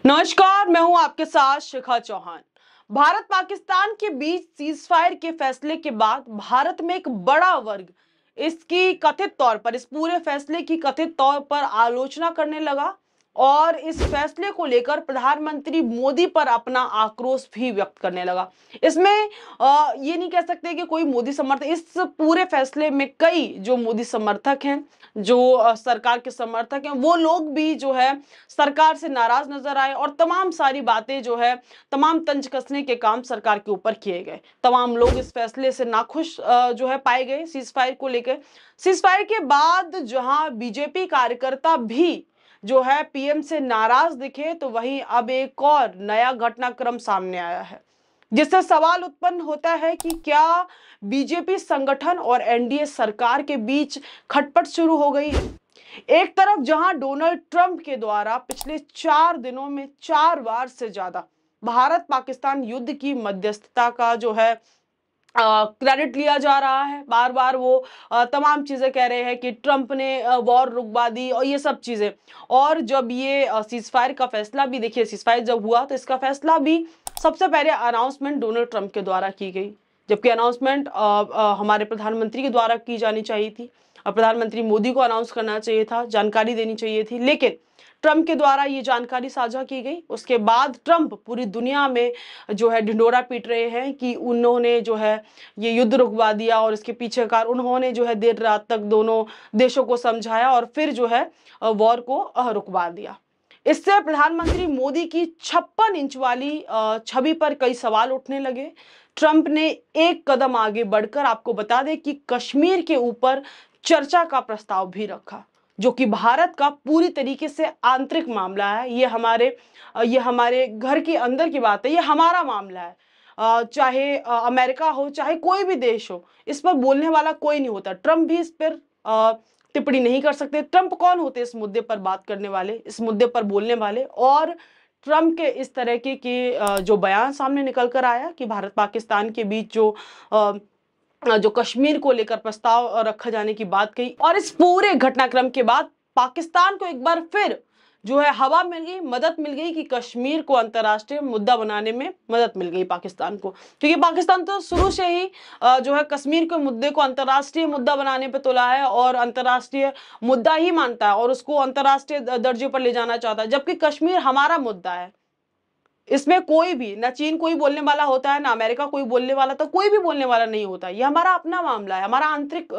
नमस्कार, मैं हूं आपके साथ शिखा चौहान। भारत पाकिस्तान के बीच सीजफायर के फैसले के बाद भारत में एक बड़ा वर्ग इसकी कथित तौर पर इस पूरे फैसले की कथित तौर पर आलोचना करने लगा और इस फैसले को लेकर प्रधानमंत्री मोदी पर अपना आक्रोश भी व्यक्त करने लगा। इसमें ये नहीं कह सकते कि कोई मोदी समर्थक, इस पूरे फैसले में कई जो मोदी समर्थक हैं, जो सरकार के समर्थक हैं, वो लोग भी जो है सरकार से नाराज नजर आए और तमाम सारी बातें जो है, तमाम तंज कसने के काम सरकार के ऊपर किए गए। तमाम लोग इस फैसले से नाखुश जो है पाए गए सीजफायर को लेकर। सीजफायर के बाद जहां बीजेपी कार्यकर्ता भी जो है पीएम से नाराज दिखे, तो वहीं अब एक और नया घटनाक्रम सामने आया है, जिससे सवाल उत्पन्न होता है कि क्या बीजेपी संगठन और एनडीए सरकार के बीच खटपट शुरू हो गई है। एक तरफ जहां डोनाल्ड ट्रंप के द्वारा पिछले 4 दिनों में 4 बार से ज्यादा भारत पाकिस्तान युद्ध की मध्यस्थता का जो है क्रेडिट लिया जा रहा है, बार बार वो तमाम चीजें कह रहे हैं कि ट्रंप ने वॉर रुकवा दी और ये सब चीजें। और जब ये सीजफायर का फैसला भी, देखिए सीजफायर जब हुआ तो इसका फैसला भी सबसे पहले अनाउंसमेंट डोनाल्ड ट्रंप के द्वारा की गई, जबकि अनाउंसमेंट हमारे प्रधानमंत्री के द्वारा की जानी चाहिए थी और प्रधानमंत्री मोदी को अनाउंस करना चाहिए था, जानकारी देनी चाहिए थी, लेकिन ट्रंप के द्वारा ये जानकारी साझा की गई। उसके बाद ट्रंप पूरी दुनिया में जो है ढिंढोरा पीट रहे हैं कि उन्होंने जो है ये युद्ध रुकवा दिया और इसके पीछे कार उन्होंने जो है देर रात तक दोनों देशों को समझाया और फिर जो है वॉर को रुकवा दिया। इससे प्रधानमंत्री मोदी की 56 इंच वाली छवि पर कई सवाल उठने लगे। ट्रंप ने एक कदम आगे बढ़कर आपको बता दें कि कश्मीर के ऊपर चर्चा का प्रस्ताव भी रखा, जो कि भारत का पूरी तरीके से आंतरिक मामला है। ये हमारे घर के अंदर की बात है, ये हमारा मामला है। चाहे अमेरिका हो, चाहे कोई भी देश हो, इस पर बोलने वाला कोई नहीं होता। ट्रंप भी इस पर टिप्पणी नहीं कर सकते। ट्रंप कौन होते इस मुद्दे पर बात करने वाले, इस मुद्दे पर बोलने वाले। और ट्रंप के इस तरह के जो बयान सामने निकल कर आया कि भारत पाकिस्तान के बीच जो कश्मीर को लेकर प्रस्ताव रखा जाने की बात कही, और इस पूरे घटनाक्रम के बाद पाकिस्तान को एक बार फिर जो है हवा मिल गई, मदद मिल गई कि कश्मीर को अंतर्राष्ट्रीय मुद्दा बनाने में मदद मिल गई पाकिस्तान को, क्योंकि पाकिस्तान तो शुरू से ही जो है कश्मीर के मुद्दे को अंतर्राष्ट्रीय मुद्दा बनाने पे तुला है और अंतर्राष्ट्रीय मुद्दा ही मानता है और उसको अंतर्राष्ट्रीय दर्जे पर ले जाना चाहता है, जबकि कश्मीर हमारा मुद्दा है। इसमें कोई भी, ना चीन कोई बोलने वाला होता है, ना अमेरिका कोई बोलने वाला, तो कोई भी बोलने वाला नहीं होता। ये हमारा अपना मामला है, हमारा आंतरिक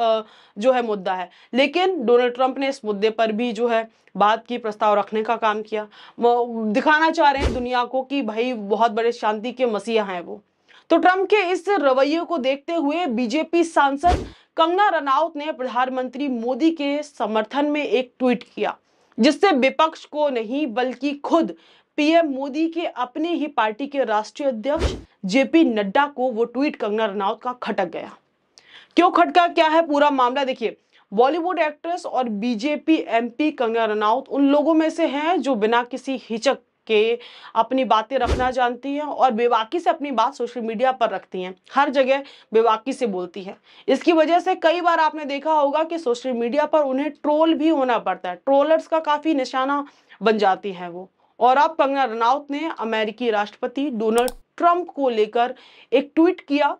जो है मुद्दा है। लेकिन डोनाल्ड ट्रंप ने इस मुद्दे पर भी जो है बात की, प्रस्ताव रखने का काम किया। वो दिखाना चाह रहे हैं दुनिया को कि भाई बहुत बड़े शांति के मसीहा हैं वो। तो ट्रंप के इस रवैये को देखते हुए बीजेपी सांसद कंगना रनौत ने प्रधानमंत्री मोदी के समर्थन में एक ट्वीट किया, जिससे विपक्ष को नहीं बल्कि खुद पीएम मोदी के अपने ही पार्टी के राष्ट्रीय अध्यक्ष जेपी नड्डा को वो ट्वीट कंगना रनौत का खटक गया। क्यों खटका, क्या है पूरा मामला, देखिए। बॉलीवुड एक्ट्रेस और बीजेपी एमपी कंगना रनौत उन लोगों में से हैं जो बिना किसी हिचक के अपनी बातें रखना जानती हैं और बेबाकी से अपनी बात सोशल मीडिया पर रखती हैं, हर जगह बेबाकी से बोलती है। इसकी वजह से कई बार आपने देखा होगा कि सोशल मीडिया पर उन्हें ट्रोल भी होना पड़ता है, ट्रोलर्स का काफी निशाना बन जाती हैं वो। और अब कंगना रनौत ने अमेरिकी राष्ट्रपति डोनाल्ड ट्रंप को लेकर एक ट्वीट किया।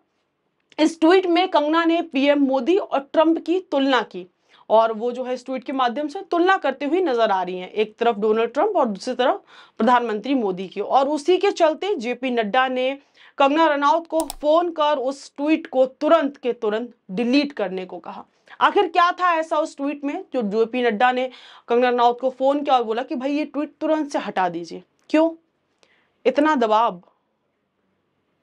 इस ट्वीट में कंगना ने पीएम मोदी और ट्रंप की तुलना की और वो जो है इस ट्वीट के माध्यम से तुलना करते हुए नजर आ रही हैं, एक तरफ डोनाल्ड ट्रंप और दूसरी तरफ प्रधानमंत्री मोदी की। और उसी के चलते जेपी नड्डा ने कंगना रनौत को फोन कर उस ट्वीट को तुरंत के तुरंत डिलीट करने को कहा। आखिर क्या था ऐसा उस ट्वीट में जो जेपी नड्डा ने कंगना रनौत को फोन किया और बोला कि भाई ये ट्वीट तुरंत से हटा दीजिए। क्यों इतना दबाव?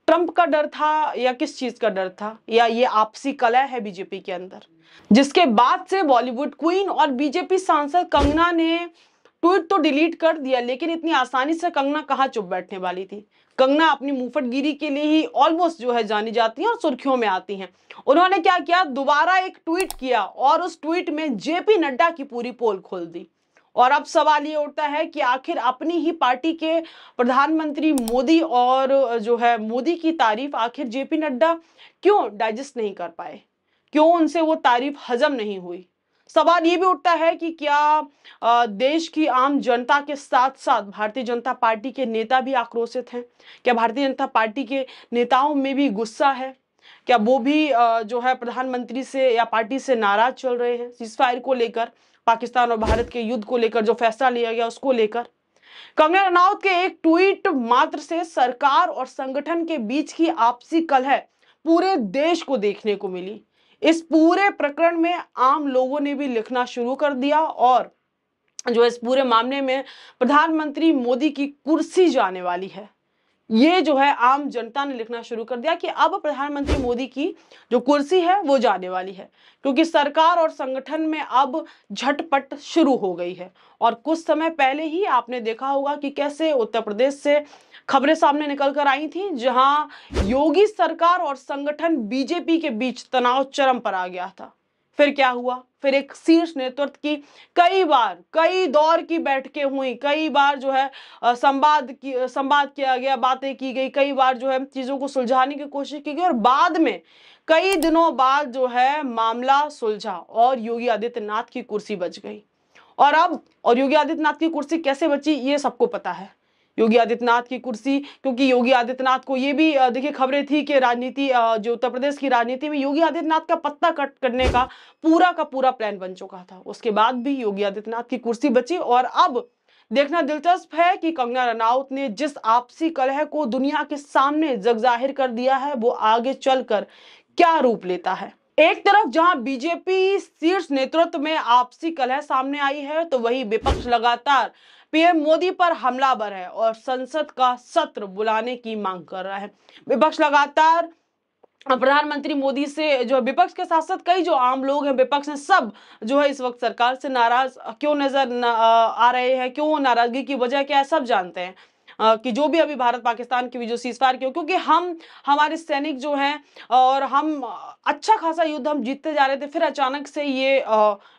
ट्रंप का डर था या किस चीज का डर था, या ये आपसी कलह है बीजेपी के अंदर? जिसके बाद से बॉलीवुड क्वीन और बीजेपी सांसद कंगना ने ट्वीट तो डिलीट कर दिया, लेकिन इतनी आसानी से कंगना कहाँ चुप बैठने वाली थी। कंगना अपनी मुंहफटगिरी के लिए ही ऑलमोस्ट जो है जानी जाती हैं और सुर्खियों में आती हैं। उन्होंने क्या किया, दोबारा एक ट्वीट किया और उस ट्वीट में जेपी नड्डा की पूरी पोल खोल दी। और अब सवाल ये उठता है कि आखिर अपनी ही पार्टी के प्रधानमंत्री मोदी और जो है मोदी की तारीफ आखिर जेपी नड्डा क्यों डाइजेस्ट नहीं कर पाए, क्यों उनसे वो तारीफ हजम नहीं हुई? सवाल ये भी उठता है कि क्या देश की आम जनता के साथ साथ भारतीय जनता पार्टी के नेता भी आक्रोशित हैं? क्या भारतीय जनता पार्टी के नेताओं में भी गुस्सा है? क्या वो भी जो है प्रधानमंत्री से या पार्टी से नाराज चल रहे हैं सीज़फायर को लेकर, पाकिस्तान और भारत के युद्ध को लेकर जो फैसला लिया गया उसको लेकर? कंगना रनौत के एक ट्वीट मात्र से सरकार और संगठन के बीच की आपसी कलह पूरे देश को देखने को मिली। इस पूरे प्रकरण में आम लोगों ने भी लिखना शुरू कर दिया और जो इस पूरे मामले में प्रधानमंत्री मोदी की कुर्सी जाने वाली है, ये जो है आम जनता ने लिखना शुरू कर दिया कि अब प्रधानमंत्री मोदी की जो कुर्सी है वो जाने वाली है, क्योंकि सरकार और संगठन में अब झटपट शुरू हो गई है। और कुछ समय पहले ही आपने देखा होगा कि कैसे उत्तर प्रदेश से खबरें सामने निकल कर आई थी, जहां योगी सरकार और संगठन बीजेपी के बीच तनाव चरम पर आ गया था। फिर क्या हुआ? फिर एक शीर्ष नेतृत्व की कई दौर की बैठकें हुई, कई बार जो है संवाद किया गया, बातें की गई, कई बार जो है चीजों को सुलझाने की कोशिश की गई और बाद में कई दिनों बाद जो है मामला सुलझा और योगी आदित्यनाथ की कुर्सी बच गई। और योगी आदित्यनाथ की कुर्सी कैसे बची ये सबको पता है। योगी आदित्यनाथ की कुर्सी, क्योंकि योगी आदित्यनाथ को ये भी देखिए खबरें थी कि राजनीति जो उत्तर प्रदेश की राजनीति में योगी आदित्यनाथ का पत्ता कट करने का पूरा प्लान बन चुका था। उसके बाद भी योगी आदित्यनाथ की कुर्सी बची और अब देखना दिलचस्प है कि कंगना रनौत ने जिस आपसी कलह को दुनिया के सामने जगजाहिर कर दिया है वो आगे चलकर क्या रूप लेता है। एक तरफ जहां बीजेपी शीर्ष नेतृत्व में आपसी कलह सामने आई है, तो वही विपक्ष लगातार पीएम मोदी पर हमलावर है और संसद का सत्र बुलाने की मांग कर रहा है। विपक्ष लगातार प्रधानमंत्री मोदी से, जो विपक्ष के साथ साथ कई जो आम लोग हैं विपक्ष में, सब जो है इस वक्त सरकार से नाराज क्यों नजर आ रहे हैं, क्यों नाराजगी की वजह क्या है, सब जानते हैं कि जो भी अभी भारत पाकिस्तान की जो सीजफायर की, क्योंकि हमारे सैनिक जो हैं और हम अच्छा खासा युद्ध हम जीतते जा रहे थे, फिर अचानक से ये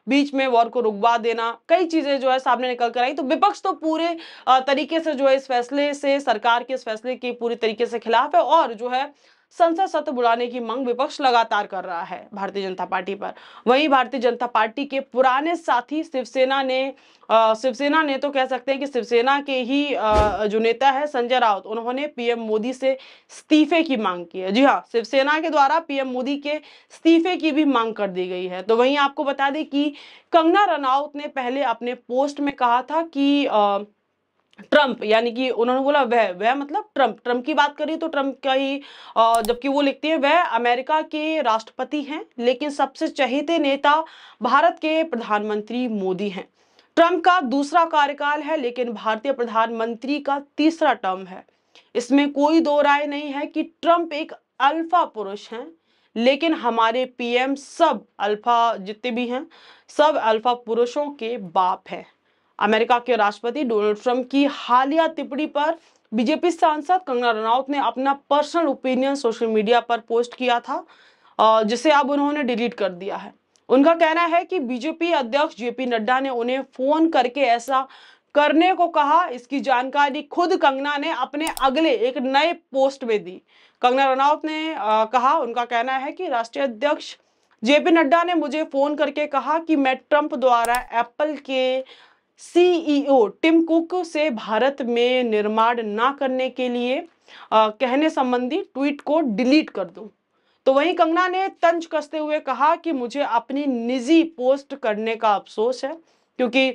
बीच में वॉर को रुकवा देना, कई चीजें जो है सामने निकल कर आई। तो विपक्ष तो पूरे तरीके से जो है इस फैसले से, सरकार के इस फैसले के पूरी तरीके से खिलाफ है और जो है संसद सत्र बुलाने की मांग विपक्ष लगातार कर रहा है भारतीय जनता पार्टी पर। वहीं भारतीय जनता पार्टी के पुराने साथी शिवसेना ने तो कह सकते हैं कि शिवसेना के ही जो नेता है संजय राउत, उन्होंने पीएम मोदी से इस्तीफे की मांग की है। जी हाँ, शिवसेना के द्वारा पीएम मोदी के इस्तीफे की भी मांग कर दी गई है। तो वहीं आपको बता दें कि कंगना रनौत ने पहले अपने पोस्ट में कहा था कि ट्रंप, यानी कि उन्होंने बोला वह मतलब ट्रंप की बात करी तो ट्रंप का ही, जबकि वो लिखती है वह अमेरिका के राष्ट्रपति हैं लेकिन सबसे चहेते नेता भारत के प्रधानमंत्री मोदी हैं। ट्रंप का दूसरा कार्यकाल है लेकिन भारतीय प्रधानमंत्री का तीसरा टर्म है। इसमें कोई दो राय नहीं है कि ट्रंप एक अल्फा पुरुष हैं, लेकिन हमारे पीएम सब अल्फा जितने भी हैं सब अल्फा पुरुषों के बाप हैं। अमेरिका के राष्ट्रपति डोनाल्ड ट्रंप की हालिया टिप्पणी पर बीजेपी सांसद कंगना रनौत ने अपना पर्सनल ओपिनियन सोशल मीडिया पर पोस्ट किया था, जिसे अब उन्होंने डिलीट कर दिया है। उनका कहना है कि बीजेपी अध्यक्ष जेपी नड्डा ने उन्हें फोन करके ऐसा करने को कहा। इसकी जानकारी खुद कंगना ने अपने अगले एक नए पोस्ट में दी। कंगना रनौत ने कहा, उनका कहना है कि राष्ट्रीय अध्यक्ष जेपी नड्डा ने मुझे फोन करके कहा कि मैं ट्रंप द्वारा एप्पल के सीईओ टिम कुक से भारत में निर्माण ना करने के लिए कहने संबंधी ट्वीट को डिलीट कर दूं। तो वहीं कंगना ने तंज कसते हुए कहा कि मुझे अपनी निजी पोस्ट करने का अफसोस है, क्योंकि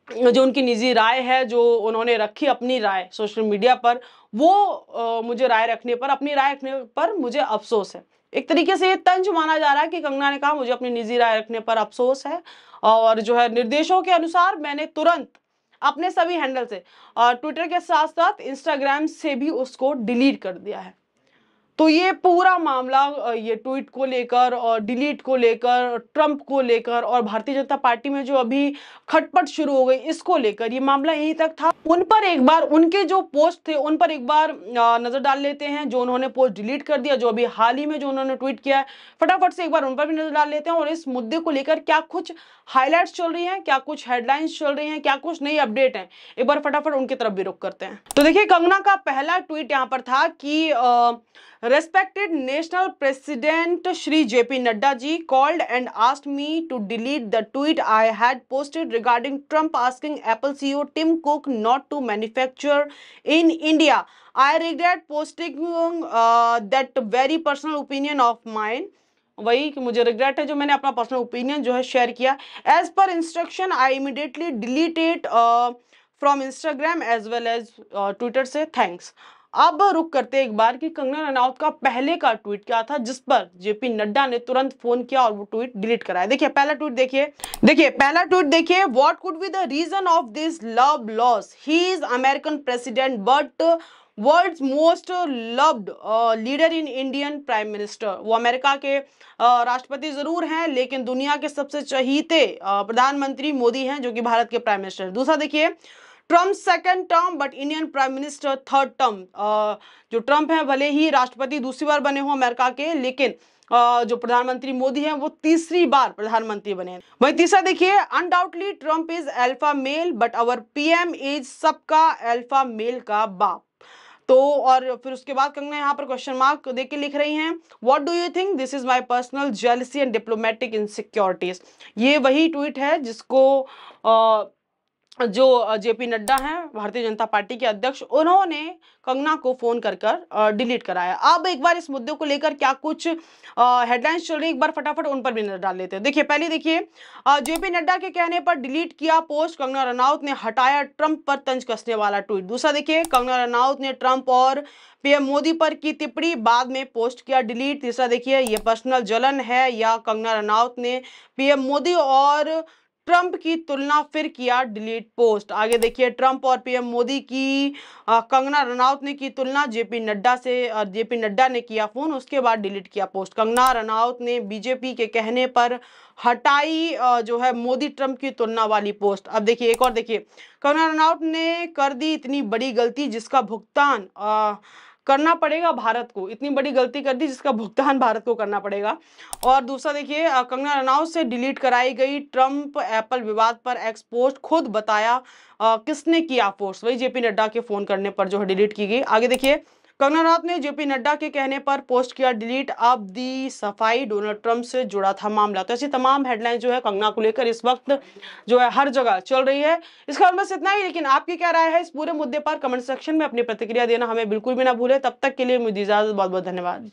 जो उनकी निजी राय है, जो उन्होंने रखी अपनी राय सोशल मीडिया पर, वो मुझे अपनी राय रखने पर मुझे अफसोस है। एक तरीके से ये तंज माना जा रहा है कि कंगना ने कहा मुझे अपनी निजी राय रखने पर अफसोस है और जो है निर्देशों के अनुसार मैंने तुरंत अपने सभी हैंडल से और ट्विटर के साथ साथ इंस्टाग्राम से भी उसको डिलीट कर दिया है। तो ये पूरा मामला ये ट्वीट को लेकर और डिलीट को लेकर, ट्रंप को लेकर और भारतीय जनता पार्टी में जो अभी खटपट शुरू हो गई इसको लेकर, ये मामला यहीं तक था। उन पर एक बार उनके जो पोस्ट थे उन पर एक बार नजर डाल लेते हैं, जो उन्होंने पोस्ट डिलीट कर दिया, जो अभी हाल ही में जो उन्होंने ट्वीट किया है, फटाफट से एक बार उन पर भी नजर डाल लेते हैं और इस मुद्दे को लेकर क्या कुछ हाईलाइट्स चल रही हैं, क्या कुछ हेडलाइंस चल रही हैं, क्या कुछ नई अपडेट है, एक बार फटाफट उनकी तरफ भी रुख करते हैं। तो देखिए, कंगना का पहला ट्वीट यहाँ पर था कि Respected National President Shri JP Nadda ji called and asked me to delete the tweet I had posted regarding Trump asking Apple CEO Tim Cook not to manufacture in India. I regret posting that very personal opinion of mine. वही कि मुझे regret है जो मैंने अपना personal opinion जो है share किया. As per instruction I immediately deleted from Instagram as well as Twitter से. थैंक्स. अब रुक करते एक बार कि कंगना रनौत का पहले का ट्वीट क्या था जिस पर जेपी नड्डा ने तुरंत फोन किया और वो ट्वीट डिलीट कराया. देखिए पहला ट्वीट पहला ट्वीट देखिए. What could be the reason of this love loss? He is American president but world's most loved leader in Indian prime minister. वो अमेरिका के राष्ट्रपति जरूर हैं लेकिन दुनिया के सबसे चहीते प्रधानमंत्री मोदी हैं जो कि भारत के प्राइम मिनिस्टर हैं. दूसरा देखिए, Trump second term but Indian prime minister third term. जो ट्रम्प है भले ही राष्ट्रपति दूसरी बार बने हो अमेरिका के, लेकिन जो प्रधानमंत्री मोदी हैं वो तीसरी बार प्रधानमंत्री बने हैं. वही तीसरा देखिए, undoubtedly Trump is alpha male but our PM is सबका अल्फा मेल का बाप. तो और फिर उसके बाद कंगना यहाँ पर क्वेश्चन मार्क देके लिख रही हैं, what do you think this is my personal jealousy and diplomatic insecurities. ये वही ट्वीट है जिसको जो जेपी नड्डा हैं भारतीय जनता पार्टी के अध्यक्ष, उन्होंने कंगना को फोन कर डिलीट कराया. अब एक बार इस मुद्दे को लेकर क्या कुछ हेडलाइंस चल रही है एक बार फटाफट उन पर भी नजर डाल लेते हैं. देखिए पहले देखिए, जेपी नड्डा के कहने पर डिलीट किया पोस्ट, कंगना रनौत ने हटाया ट्रंप पर तंज कसने वाला ट्वीट. दूसरा देखिए, कंगना रनौत ने ट्रंप और पीएम मोदी पर की टिप्पणी, बाद में पोस्ट किया डिलीट. तीसरा देखिए, ये पर्सनल जलन है या कंगना रनौत ने पीएम मोदी और ट्रंप की तुलना फिर किया डिलीट पोस्ट. आगे देखिए, ट्रंप और पीएम मोदी की कंगना रनौत ने की तुलना जेपी नड्डा से, जेपी नड्डा ने किया फोन, उसके बाद डिलीट किया पोस्ट. कंगना रनौत ने बीजेपी के कहने पर हटाई जो है मोदी ट्रंप की तुलना वाली पोस्ट. अब देखिए एक और देखिए, कंगना रनौत ने कर दी इतनी बड़ी गलती जिसका भुगतान करना पड़ेगा भारत को. इतनी बड़ी गलती कर दी जिसका भुगतान भारत को करना पड़ेगा. और दूसरा देखिए, कंगना रनौत से डिलीट कराई गई ट्रंप एप्पल विवाद पर एक्स पोस्ट, खुद बताया किसने किया पोस्ट. वही जेपी नड्डा के फोन करने पर जो है डिलीट की गई. आगे देखिए, कंगना रनौत ने जेपी नड्डा के कहने पर पोस्ट किया डिलीट. अब दी सफाई डोनाल्ड ट्रंप से जुड़ा था मामला. तो ऐसी तमाम हेडलाइन जो है कंगना को लेकर इस वक्त जो है हर जगह चल रही है. इसका बस इतना ही, लेकिन आपकी क्या राय है इस पूरे मुद्दे पर कमेंट सेक्शन में अपनी प्रतिक्रिया देना हमें बिल्कुल भी ना भूले. तब तक के लिए मुझे इजाजत, बहुत बहुत धन्यवाद.